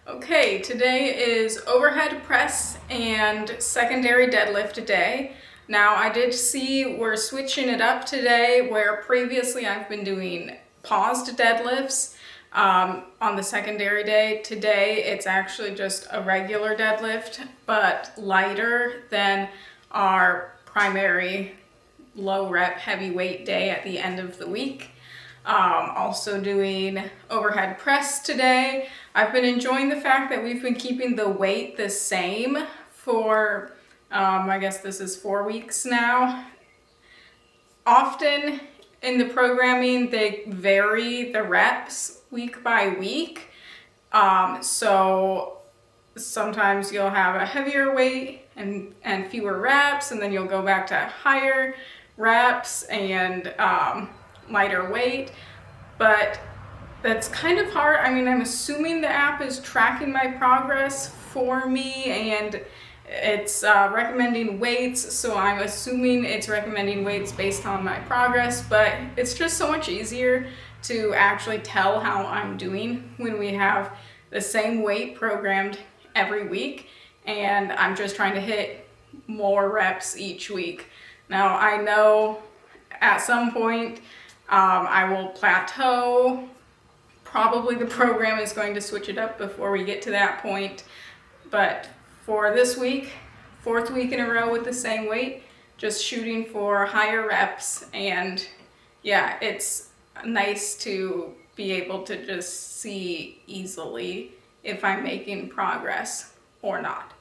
Okay, today is overhead press and secondary deadlift day. Now I did see we're switching it up today where previously I've been doing paused deadlifts on the secondary day. Today it's actually just a regular deadlift but lighter than our primary low rep heavy weight day at the end of the week. Also doing overhead press today. I've been enjoying the fact that we've been keeping the weight the same for, I guess this is 4 weeks now. Often in the programming, they vary the reps week by week. So sometimes you'll have a heavier weight and fewer reps, and then you'll go back to higher reps and lighter weight, but that's kind of hard. I mean, I'm assuming the app is tracking my progress for me and it's recommending weights, so I'm assuming it's recommending weights based on my progress, but it's just so much easier to actually tell how I'm doing when we have the same weight programmed every week and I'm just trying to hit more reps each week. Now I know at some point I will plateau. Probably the program is going to switch it up before we get to that point. But for this week, 4th week in a row with the same weight, just shooting for higher reps. And yeah, it's nice to be able to just see easily if I'm making progress or not.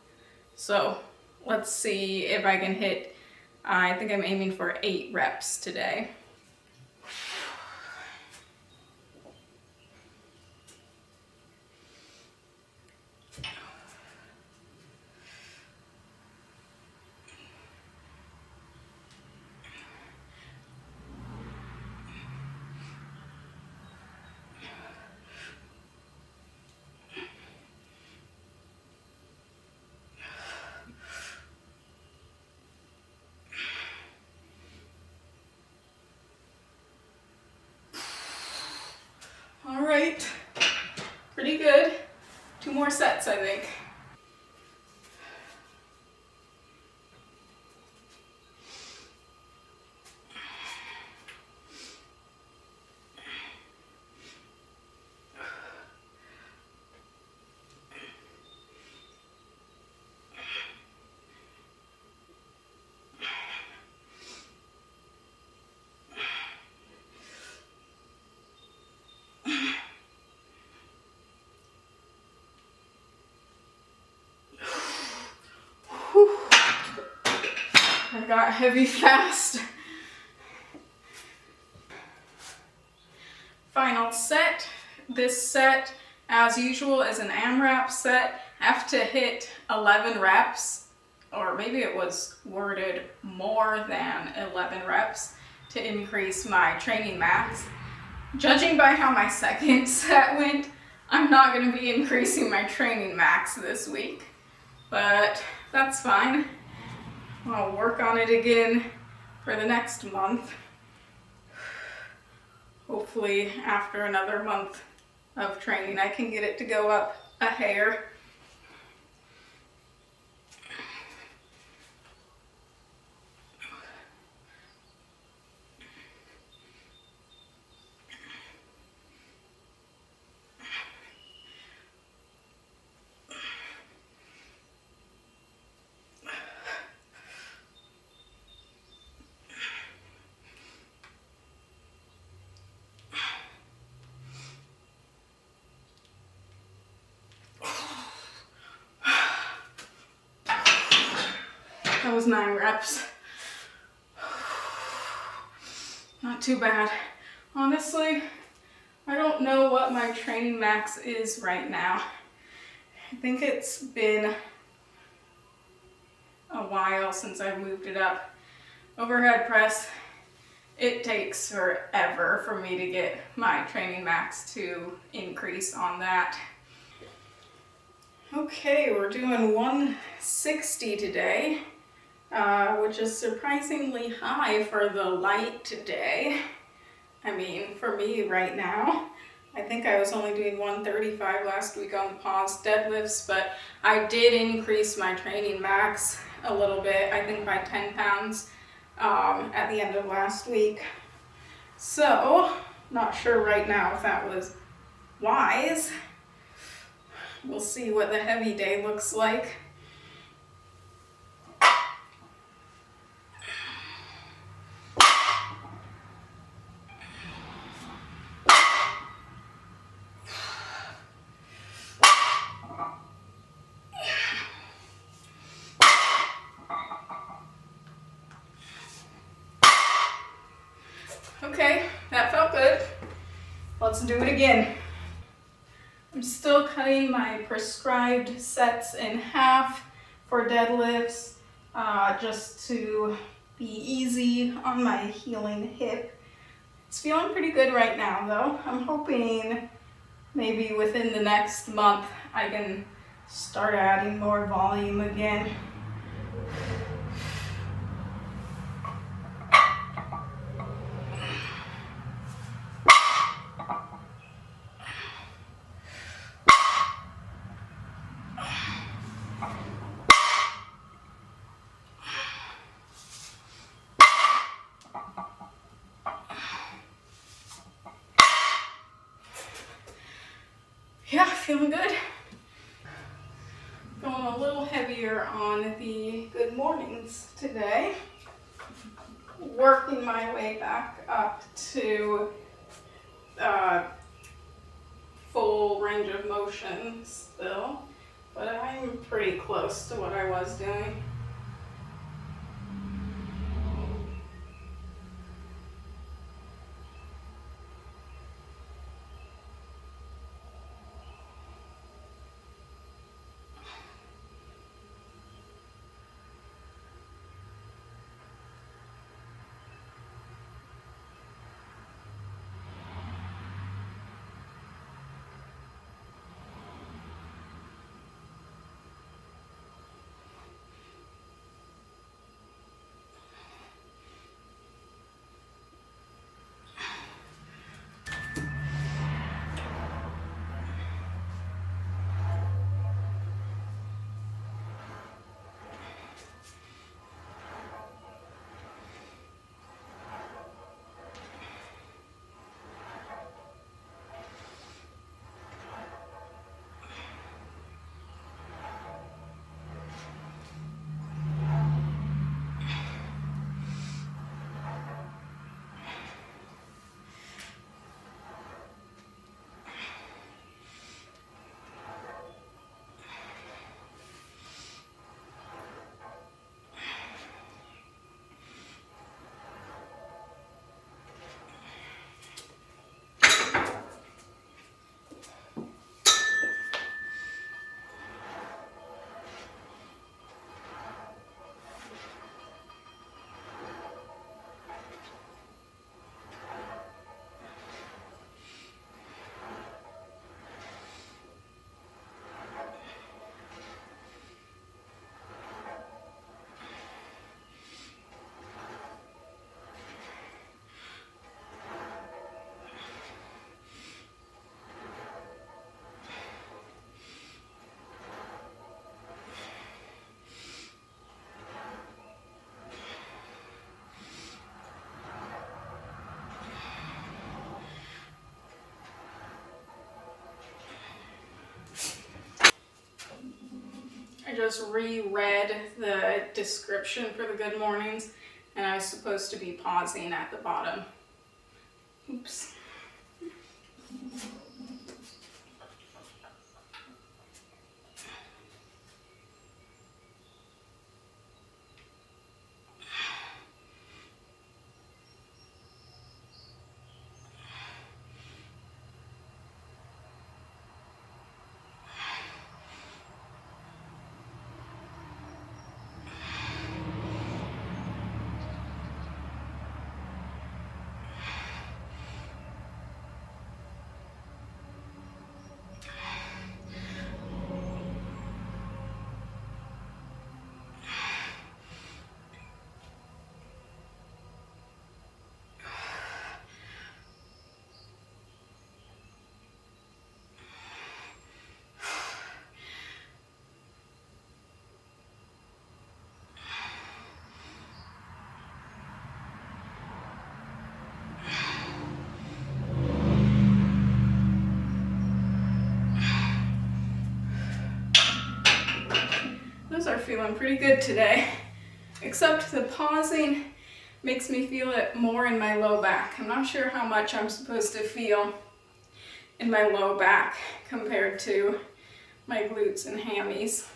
So let's see if I can hit, I think I'm aiming for 8 reps today. All right, pretty good. 2 more sets, I think. I got heavy fast. Final set. This set, as usual, is an AMRAP set. I have to hit 11 reps, or maybe it was worded more than 11 reps to increase my training max. Judging by how my second set went, I'm not going to be increasing my training max this week, but that's fine. I'll work on it again for the next month. Hopefully after another month of training I can get it to go up a hair. That was 9 reps. Not too bad. Honestly, I don't know what my training max is right now. I think it's been a while since I've moved it up. Overhead press, it takes forever for me to get my training max to increase on that. Okay, we're doing 160 today. Which is surprisingly high for the light today. I mean, for me right now, I think I was only doing 135 last week on the pause deadlifts, but I did increase my training max a little bit, I think by 10 pounds at the end of last week. So, not sure right now if that was wise. We'll see what the heavy day looks like. Okay, that felt good. Let's do it again. I'm still cutting my prescribed sets in half for deadlifts, just to be easy on my healing hip. It's feeling pretty good right now though. I'm hoping maybe within the next month I can start adding more volume again. Yeah, feeling good. Going a little heavier on the good mornings today. Working my way back up to full range of motion still, but I'm pretty close to what I was doing. I just reread the description for the good mornings, and I was supposed to be pausing at the bottom. Oops. feeling pretty good today, except the pausing makes me feel it more in my low back. I'm not sure how much I'm supposed to feel in my low back compared to my glutes and hammies.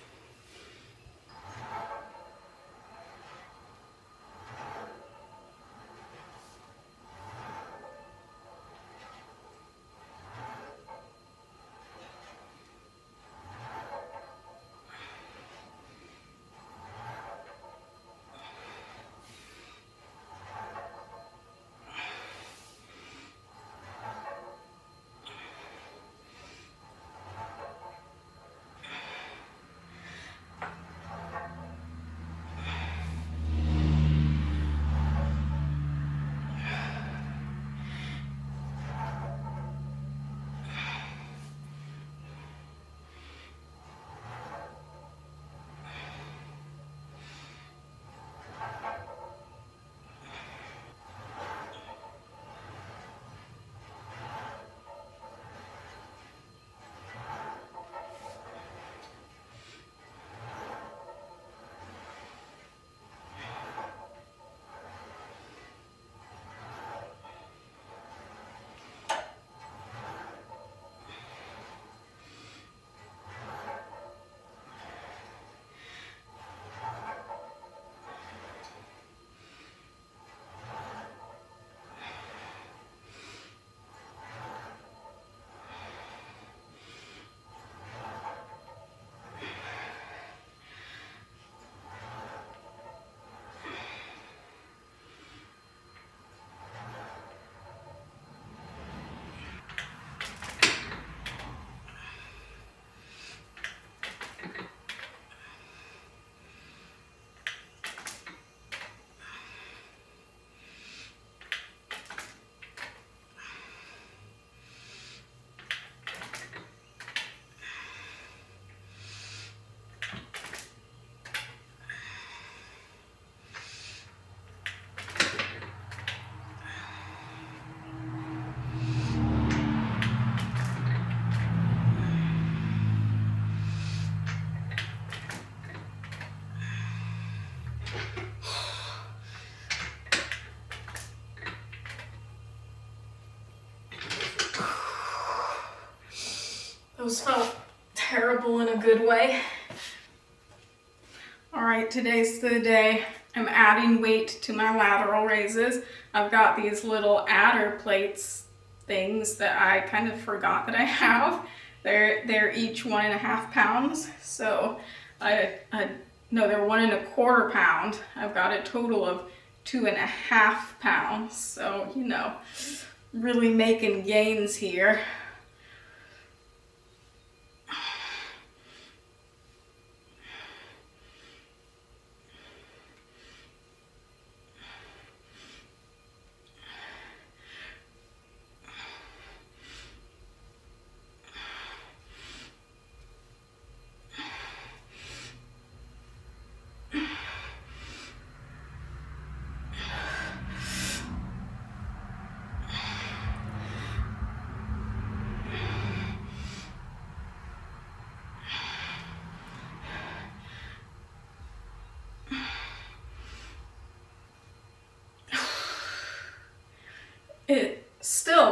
Those felt terrible in a good way. All right, today's the day. I'm adding weight to my lateral raises. I've got these little adder plates things that I kind of forgot that I have. They're each 1.5 pounds. So no, they're 1.25 pounds. I've got a total of 2.5 pounds. So, you know, really making gains here.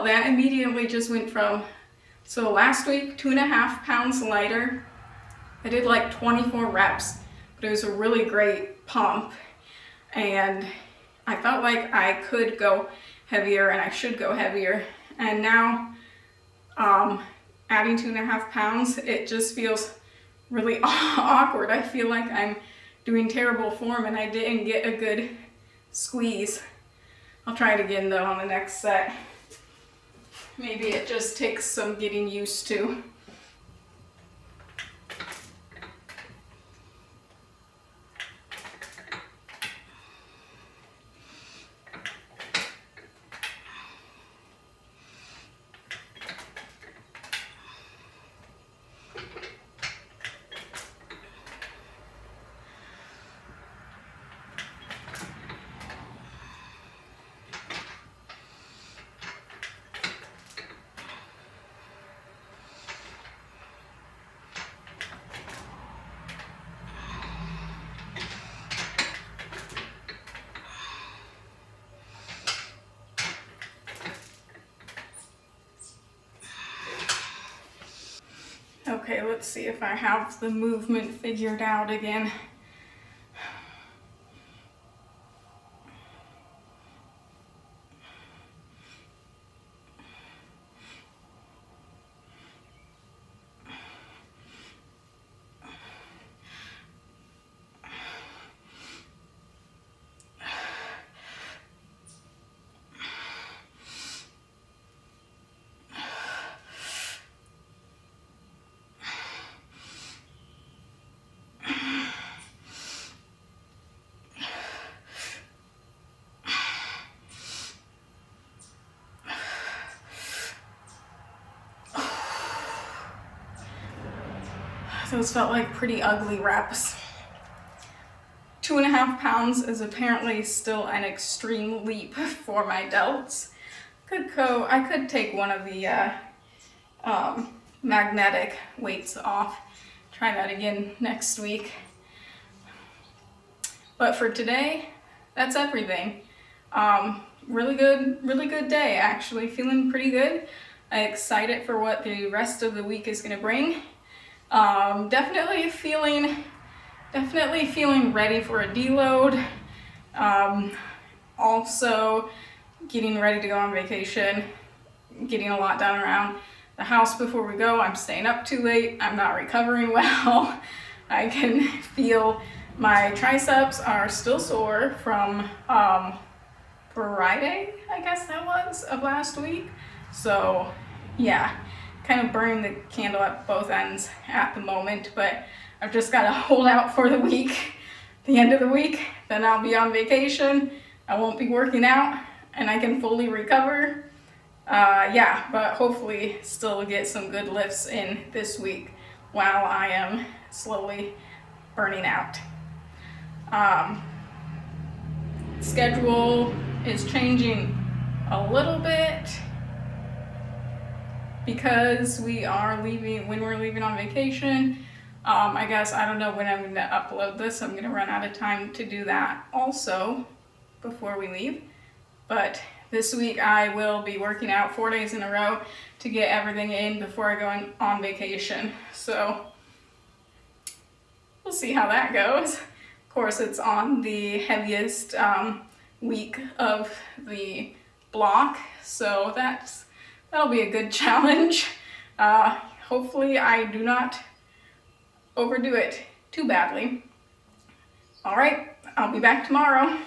That immediately just went from, so last week 2.5 pounds lighter. I did like 24 reps, but it was a really great pump, and I felt like I could go heavier and I should go heavier. And now adding 2.5 pounds, it just feels really awkward. I feel like I'm doing terrible form and I didn't get a good squeeze. I'll try it again though on the next set. Maybe it just takes some getting used to. Okay, let's see if I have the movement figured out again. Those felt like pretty ugly reps. 2.5 pounds is apparently still an extreme leap for my delts. I could take one of the magnetic weights off. Try that again next week. But for today, that's everything. Really good day actually. Feeling pretty good. I'm excited for what the rest of the week is gonna bring. Definitely feeling ready for a deload. Also getting ready to go on vacation, getting a lot done around the house before we go. I'm staying up too late. I'm not recovering well. I can feel my triceps are still sore from Friday, I guess that was, of last week. So yeah, kind of burning the candle at both ends at the moment, but I've just got to hold out for the week, the end of the week, then I'll be on vacation. I won't be working out and I can fully recover. Yeah, but hopefully still get some good lifts in this week while I am slowly burning out. Schedule is changing a little bit because when we're leaving on vacation. I guess, I don't know when I'm going to upload this. I'm going to run out of time to do that also before we leave. But this week I will be working out 4 days in a row to get everything in before I go on vacation. So we'll see how that goes. Of course, it's on the heaviest week of the block, so that'll be a good challenge. Hopefully I do not overdo it too badly. All right, I'll be back tomorrow.